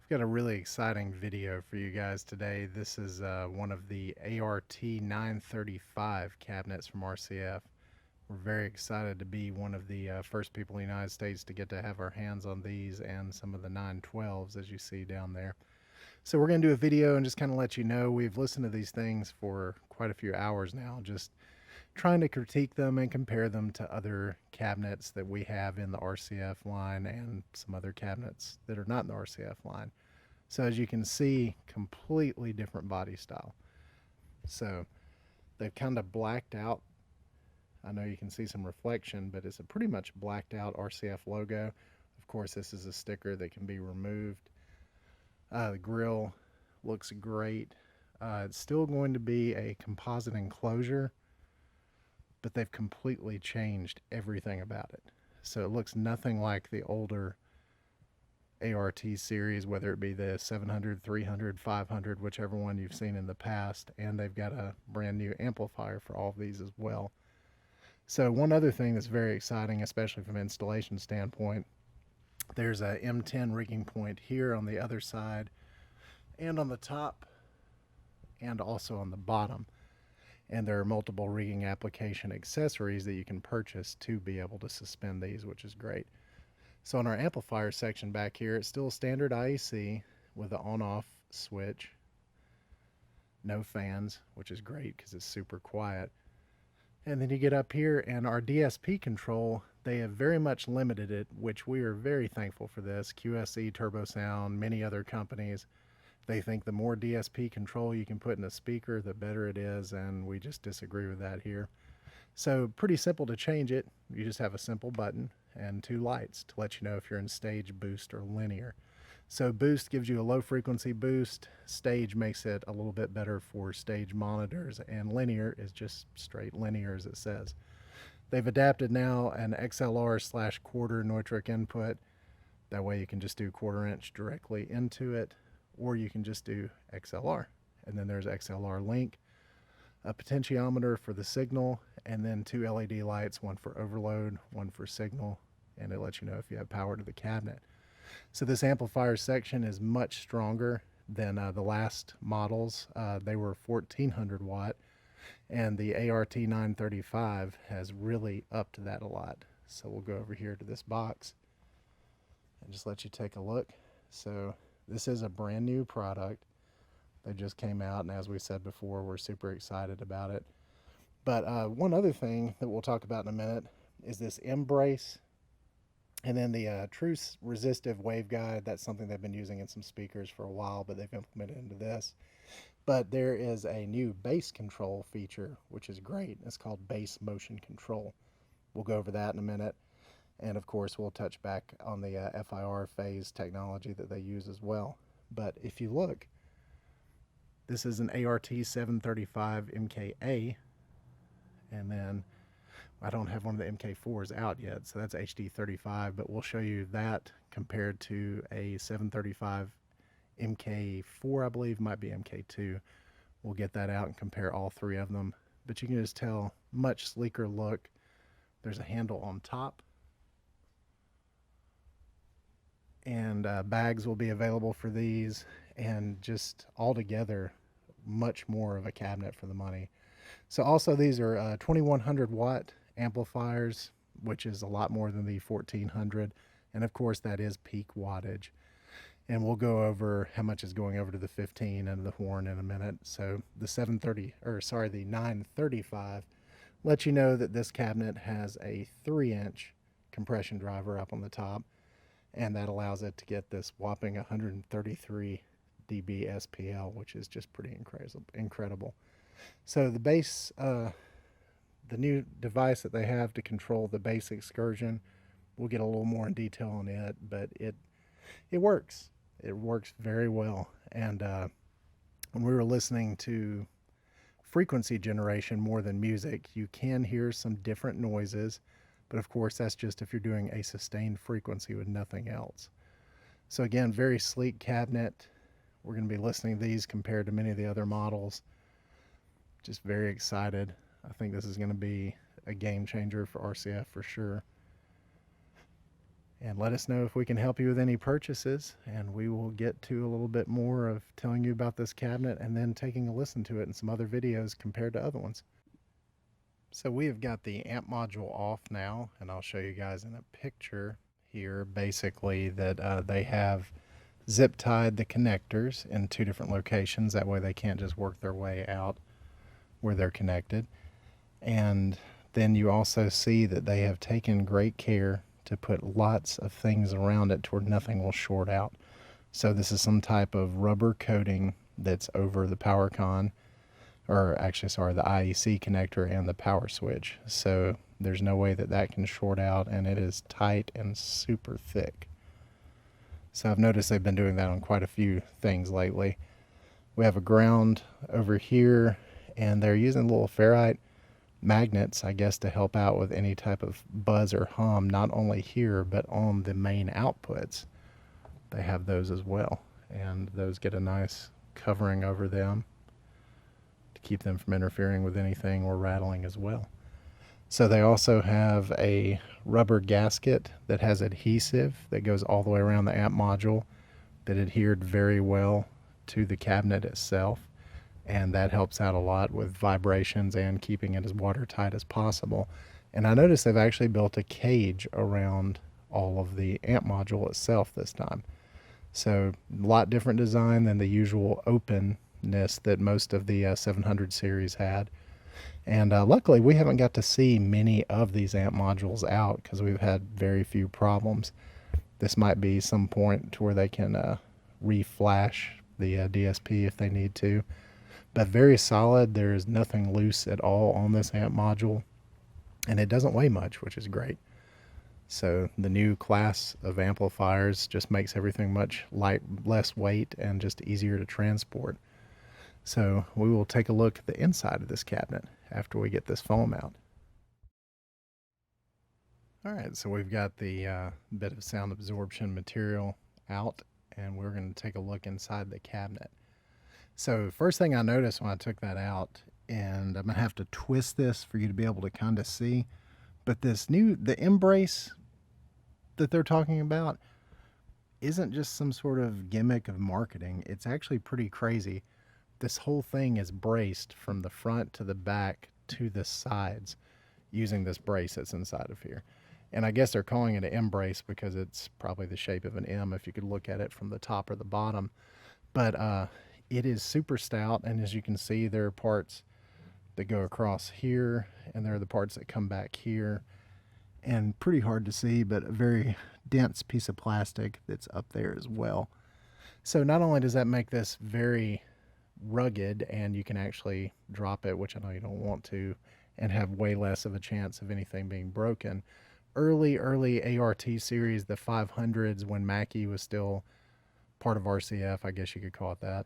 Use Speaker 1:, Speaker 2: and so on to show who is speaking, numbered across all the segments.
Speaker 1: I've got a really exciting video for you guys today. This is one of the ART 935 cabinets from RCF. We're very excited to be one of the first people in the United States to get to have our hands on these and some of the 912s as you see down there. So we're going to do a video and just kind of let you know we've listened to these things for quite a few hours now, just trying to critique them and compare them to other cabinets that we have in the RCF line and some other cabinets that are not in the RCF line. So as you can see, completely different body style. So they've kind of blacked out. I know you can see some reflection, but it's a pretty much blacked out RCF logo. Of course, this is a sticker that can be removed. The grill looks great. It's still going to be a composite enclosure, but they've completely changed everything about it. So it looks nothing like the older ART series, whether it be the 700, 300, 500, whichever one you've seen in the past, and they've got a brand new amplifier for all of these as well. So one other thing that's very exciting, especially from an installation standpoint, there's a M10 rigging point here on the other side and on the top and also on the bottom. And there are multiple rigging application accessories that you can purchase to be able to suspend these, which is great. So in our amplifier section back here, it's still standard IEC with the on-off switch. No fans, which is great because it's super quiet. And then you get up here and our DSP control, they have very much limited it, which we are very thankful for this. QSE, TurboSound, many other companies, they think the more DSP control you can put in a speaker, the better it is, and we just disagree with that here. So pretty simple to change it. You just have a simple button and two lights to let you know if you're in stage, boost, or linear. So boost gives you a low frequency boost. Stage makes it a little bit better for stage monitors, and linear is just straight linear as it says. They've adapted now an XLR/quarter Neutrik input. That way you can just do 1/4 inch directly into it, or you can just do XLR. And then there's XLR link, a potentiometer for the signal, and then two LED lights, one for overload, one for signal, and it lets you know if you have power to the cabinet. So this amplifier section is much stronger than the last models. They were 1400 watt, and the ART 935 has really upped that a lot. So we'll go over here to this box and just let you take a look. So this is a brand new product. They just came out, and as we said before, we're super excited about it. But one other thing that we'll talk about in a minute is this Embrace, and then the True Resistive Waveguide. That's something they've been using in some speakers for a while, but they've implemented into this. But there is a new bass control feature, which is great. It's called bass motion control. We'll go over that in a minute. And of course, we'll touch back on the FIR phase technology that they use as well. But if you look, this is an ART 735 MKA, and then I don't have one of the MK4s out yet, so that's HD35, but we'll show you that compared to a 735 MK4, I believe, might be MK2. We'll get that out and compare all three of them, but you can just tell, much sleeker look. There's a handle on top, and bags will be available for these, and just altogether much more of a cabinet for the money. So also these are 2100 watt amplifiers, which is a lot more than the 1400, and of course that is peak wattage. And we'll go over how much is going over to the 15 and the horn in a minute. So the 935 lets you know that this cabinet has a 3-inch compression driver up on the top, and that allows it to get this whopping 133 dB SPL, which is just pretty incredible. So the bass, the new device that they have to control the bass excursion, we'll get a little more in detail on it, but it works. It works very well. And when we were listening to frequency generation more than music, you can hear some different noises, but of course that's just if you're doing a sustained frequency with nothing else. So again, very sleek cabinet. We're going to be listening to these compared to many of the other models. Just very excited. I think this is going to be a game changer for RCF for sure. and let us know if we can help you with any purchases, and we will get to a little bit more of telling you about this cabinet and then taking a listen to it in some other videos compared to other ones. So we have got the amp module off now, and I'll show you guys in a picture here basically that they have zip tied the connectors in two different locations. That way they can't just work their way out where they're connected. And then you also see that they have taken great care to put lots of things around it to where nothing will short out. So this is some type of rubber coating that's over the power con, or actually sorry, the IEC connector and the power switch. So there's no way that that can short out, and it is tight and super thick. So I've noticed they've been doing that on quite a few things lately. We have a ground over here, and they're using little ferrite magnets, I guess, to help out with any type of buzz or hum, not only here, but on the main outputs. They have those as well, and those get a nice covering over them to keep them from interfering with anything or rattling as well. So they also have a rubber gasket that has adhesive that goes all the way around the amp module that adhered very well to the cabinet itself, and that helps out a lot with vibrations and keeping it as watertight as possible. And I noticed they've actually built a cage around all of the amp module itself this time. So a lot different design than the usual openness that most of the 700 series had. And luckily we haven't got to see many of these amp modules out because we've had very few problems. This might be some point to where they can re-flash the DSP if they need to. But very solid. There is nothing loose at all on this amp module, and it doesn't weigh much, which is great. So the new class of amplifiers just makes everything much less weight and just easier to transport. So we will take a look at the inside of this cabinet after we get this foam out. All right, so we've got the bit of sound absorption material out, and we're going to take a look inside the cabinet. So first thing I noticed when I took that out, and I'm going to have to twist this for you to be able to kind of see, but the embrace that they're talking about isn't just some sort of gimmick of marketing. It's actually pretty crazy. This whole thing is braced from the front to the back to the sides using this brace that's inside of here. And I guess they're calling it an embrace because it's probably the shape of an M if you could look at it from the top or the bottom. But it is super stout, and as you can see, there are parts that go across here, and there are the parts that come back here, and pretty hard to see, but a very dense piece of plastic that's up there as well. So not only does that make this very rugged, and you can actually drop it, which I know you don't want to, and have way less of a chance of anything being broken. Early ART series, the 500s, when Mackie was still part of RCF, I guess you could call it that,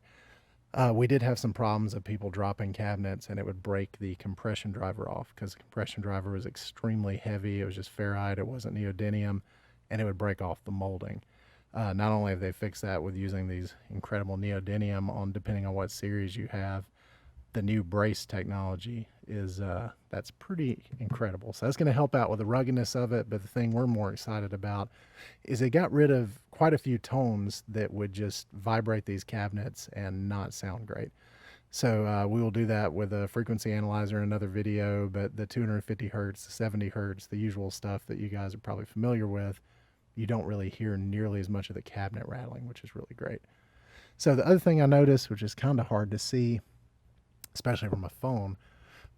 Speaker 1: we did have some problems of people dropping cabinets, and it would break the compression driver off because the compression driver was extremely heavy. It was just ferrite, it wasn't neodymium, and it would break off the molding. Not only have they fixed that with using these incredible neodymium on, depending on what series you have, the new brace technology is that's pretty incredible. So that's going to help out with the ruggedness of it. But the thing we're more excited about is it got rid of quite a few tones that would just vibrate these cabinets and not sound great. So we will do that with a frequency analyzer in another video, but the 250 hertz, the 70 hertz, the usual stuff that you guys are probably familiar with, you don't really hear nearly as much of the cabinet rattling, which is really great. So the other thing I noticed, which is kind of hard to see, especially from a phone,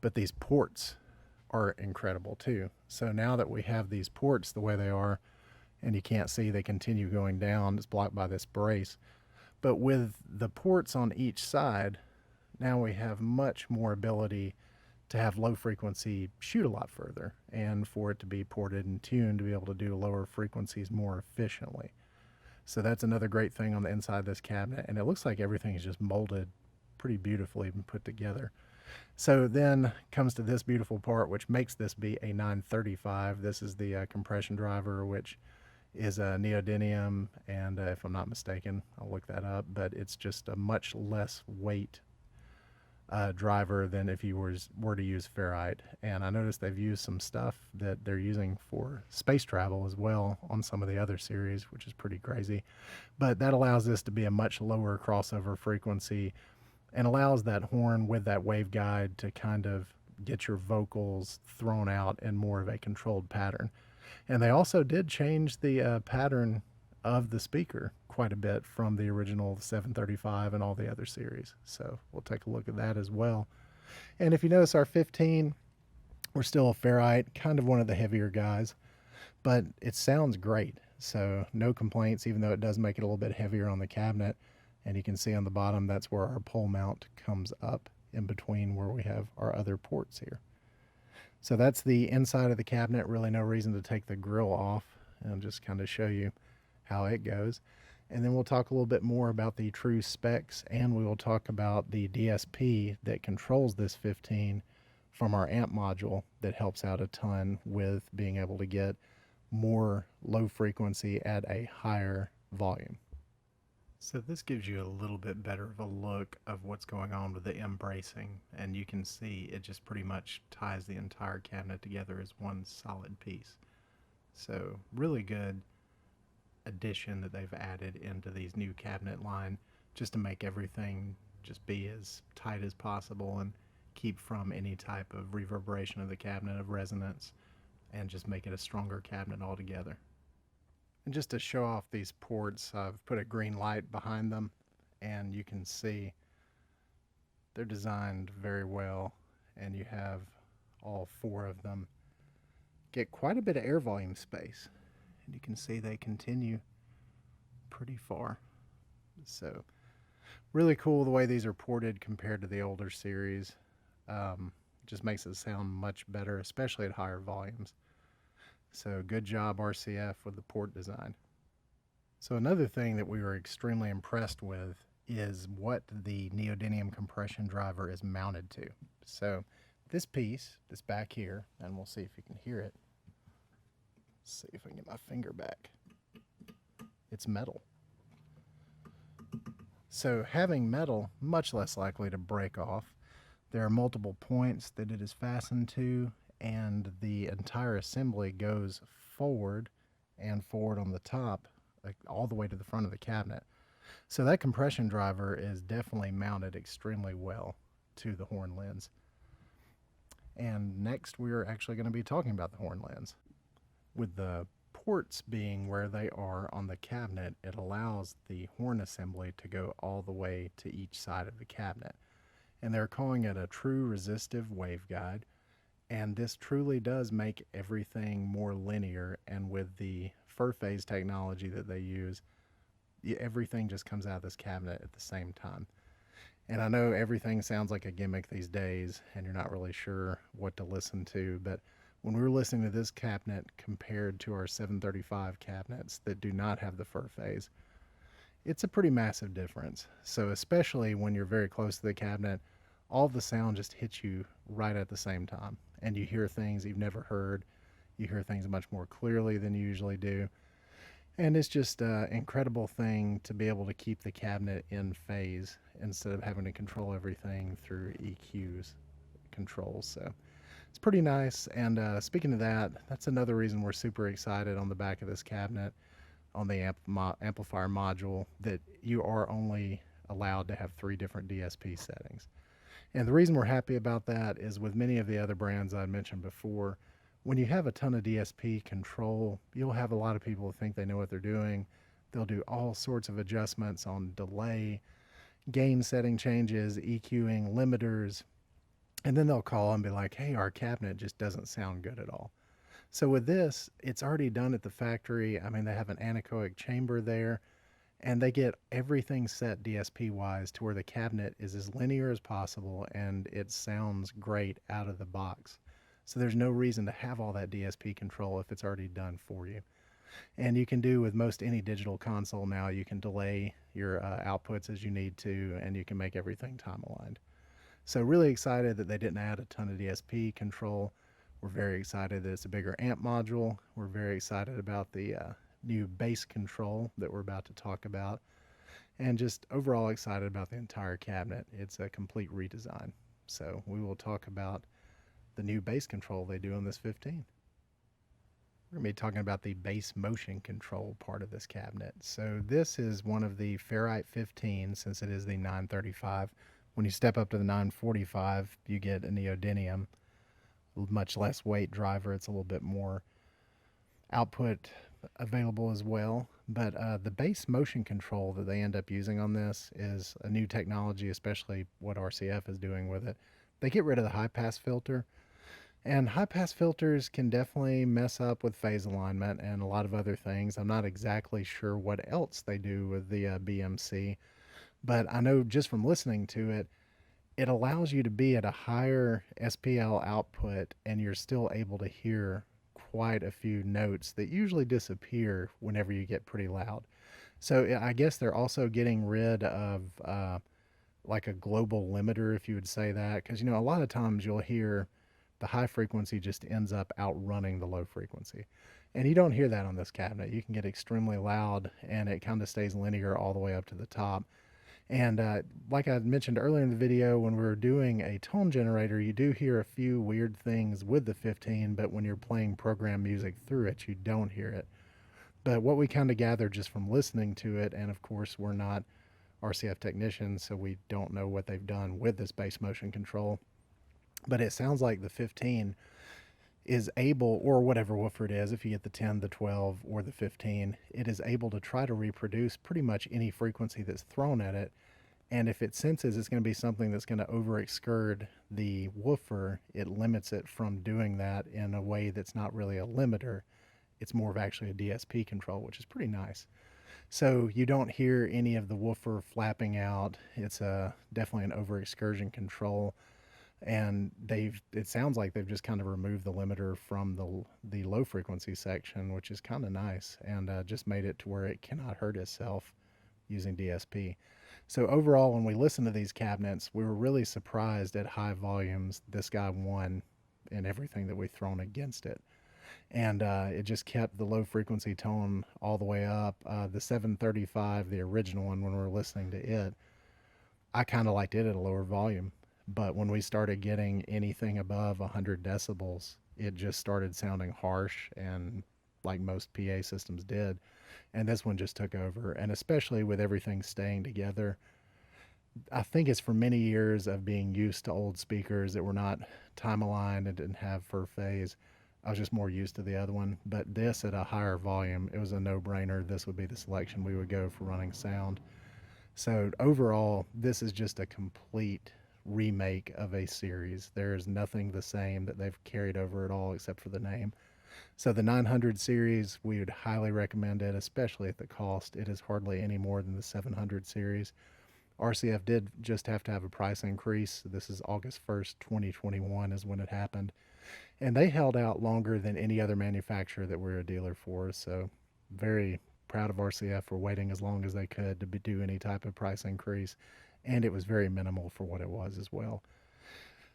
Speaker 1: but these ports are incredible too. So now that we have these ports the way they are, and you can't see, they continue going down, it's blocked by this brace. But with the ports on each side, now we have much more ability to have low frequency shoot a lot further, and for it to be ported and tuned to be able to do lower frequencies more efficiently. So that's another great thing on the inside of this cabinet, and it looks like everything is just molded pretty beautifully and put together. So then comes to this beautiful part, which makes this be a 935. This is the compression driver, which is a neodymium, and if I'm not mistaken, I'll look that up, but it's just a much less weight driver than if you were to use ferrite. And I noticed they've used some stuff that they're using for space travel as well on some of the other series, which is pretty crazy. But that allows this to be a much lower crossover frequency and allows that horn with that waveguide to kind of get your vocals thrown out in more of a controlled pattern. And they also did change the pattern of the speaker quite a bit from the original 735 and all the other series. So we'll take a look at that as well. And if you notice our 15, we're still a ferrite, kind of one of the heavier guys, but it sounds great. So no complaints, even though it does make it a little bit heavier on the cabinet. And you can see on the bottom, that's where our pole mount comes up in between where we have our other ports here. So that's the inside of the cabinet. Really no reason to take the grill off, and I'll just kind of show you how it goes. And then we'll talk a little bit more about the true specs, and we will talk about the DSP that controls this 15 from our amp module that helps out a ton with being able to get more low frequency at a higher volume. So this gives you a little bit better of a look of what's going on with the M bracing, and you can see it just pretty much ties the entire cabinet together as one solid piece. So really good addition that they've added into these new cabinet line, just to make everything just be as tight as possible and keep from any type of reverberation of the cabinet, of resonance, and just make it a stronger cabinet altogether. And just to show off these ports, I've put a green light behind them, and you can see they're designed very well, and you have all four of them get quite a bit of air volume space. And you can see they continue pretty far. So really cool the way these are ported compared to the older series. Just makes it sound much better, especially at higher volumes. So good job RCF with the port design. So another thing that we were extremely impressed with is what the neodymium compression driver is mounted to. So this piece, this back here, and we'll see if you can hear it. Let's see if I can get my finger back. It's metal. So having metal, much less likely to break off. There are multiple points that it is fastened to, and the entire assembly goes forward and forward on the top, like all the way to the front of the cabinet. So that compression driver is definitely mounted extremely well to the horn lens. And next we're actually going to be talking about the horn lens. With the ports being where they are on the cabinet, it allows the horn assembly to go all the way to each side of the cabinet. And they're calling it a true resistive waveguide. And this truly does make everything more linear, and with the fur phase technology that they use, everything just comes out of this cabinet at the same time. And I know everything sounds like a gimmick these days, and you're not really sure what to listen to, but when we were listening to this cabinet compared to our 735 cabinets that do not have the fur phase, it's a pretty massive difference. So especially when you're very close to the cabinet, all the sound just hits you right at the same time, and you hear things you've never heard. You hear things much more clearly than you usually do. And it's just an incredible thing to be able to keep the cabinet in phase instead of having to control everything through EQs controls. So it's pretty nice. And speaking of that, that's another reason we're super excited on the back of this cabinet, on the amplifier module, that you are only allowed to have 3 different DSP settings. And the reason we're happy about that is with many of the other brands I mentioned before, when you have a ton of DSP control, you'll have a lot of people who think they know what they're doing. They'll do all sorts of adjustments on delay, gain setting changes, EQing, limiters, and then they'll call and be like, hey, our cabinet just doesn't sound good at all. So with this, it's already done at the factory. I mean, they have an anechoic chamber there, and they get everything set DSP-wise to where the cabinet is as linear as possible, and it sounds great out of the box. So there's no reason to have all that DSP control if it's already done for you. And you can do with most any digital console now, you can delay your outputs as you need to, and you can make everything time aligned. So really excited that they didn't add a ton of DSP control. We're very excited that it's a bigger amp module. We're very excited about the new bass control that we're about to talk about. and just overall excited about the entire cabinet. It's a complete redesign. So we will talk about the new bass control they do on this 15. We're going to be talking about the bass motion control part of this cabinet. So this is one of the Ferrite 15, since it is the 935. When you step up to the 945, you get a neodymium, much less weight driver. It's a little bit more output available as well. But the bass motion control that they end up using on this is a new technology, especially what RCF is doing with it. They get rid of the high pass filter. And high pass filters can definitely mess up with phase alignment and a lot of other things. I'm not exactly sure what else they do with the BMC, but I know just from listening to it, it allows you to be at a higher SPL output and you're still able to hear quite a few notes that usually disappear whenever you get pretty loud. So I guess they're also getting rid of like a global limiter, if you would say that, because a lot of times you'll hear the high frequency just ends up outrunning the low frequency. And you don't hear that on this cabinet. You can get extremely loud and it kind of stays linear all the way up to the top. And like I mentioned earlier in the video, when we were doing a tone generator, you do hear a few weird things with the 15, but when you're playing program music through it, you don't hear it. But what we kind of gathered just from listening to it, and of course we're not RCF technicians, so we don't know what they've done with this bass motion control, but it sounds like the 15 is able, or whatever woofer it is, if you get the 10, the 12, or the 15, it is able to try to reproduce pretty much any frequency that's thrown at it. And if it senses it's going to be something that's going to over-excurd the woofer, it limits it from doing that in a way that's not really a limiter. It's more of actually a DSP control, which is pretty nice. So you don't hear any of the woofer flapping out. It's definitely an over-excursion control. And it sounds like they've just kind of removed the limiter from the low frequency section, which is kind of nice, and just made it to where it cannot hurt itself using DSP. So overall, when we listen to these cabinets, we were really surprised at high volumes. This guy won in everything that we've thrown against it. And it just kept the low frequency tone all the way up. The 735, the original one, when we were listening to it, I kind of liked it at a lower volume. But when we started getting anything above 100 decibels, it just started sounding harsh, and like most PA systems did. And this one just took over. And especially with everything staying together, I think it's for many years of being used to old speakers that were not time aligned and didn't have fur phase. I was just more used to the other one. But this at a higher volume, it was a no-brainer. This would be the selection we would go for running sound. So overall, this is just a complete remake of a series. There is nothing the same that they've carried over at all except for the name. So the 900 series, we would highly recommend it, especially at the cost. It is hardly any more than the 700 series. RCF did just have to have a price increase. This is August 1st, 2021 is when it happened. And they held out longer than any other manufacturer that we're a dealer for. So very proud of RCF for waiting as long as they could to do any type of price increase. And it was very minimal for what it was as well.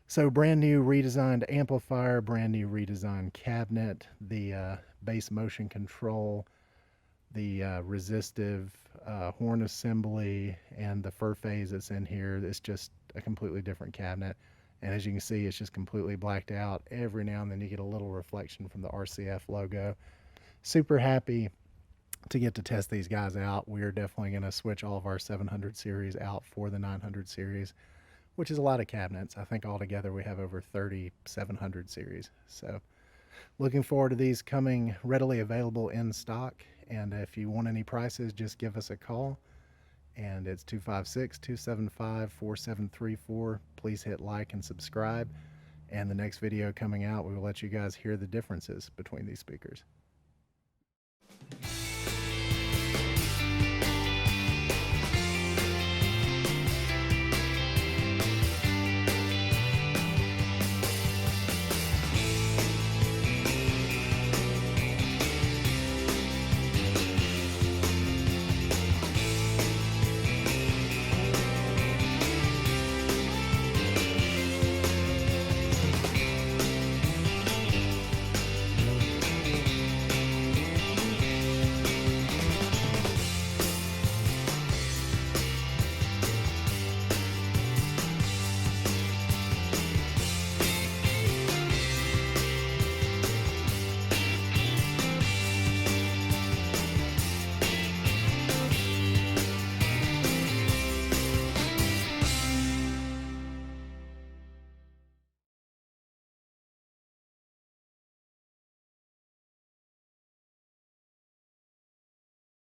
Speaker 1: So brand new redesigned amplifier, brand new redesigned cabinet, the bass motion control, the resistive horn assembly, and the fur phase that's in here. It's just a completely different cabinet. And as you can see, it's just completely blacked out. Every now and then you get a little reflection from the RCF logo. Super happy to get to test these guys out. We are definitely going to switch all of our 700 series out for the 900 series, which is a lot of cabinets. I think altogether we have over 30 700 series. So looking forward to these coming readily available in stock. And if you want any prices, just give us a call. And it's 256-275-4734. Please hit like and subscribe. And the next video coming out, we will let you guys hear the differences between these speakers.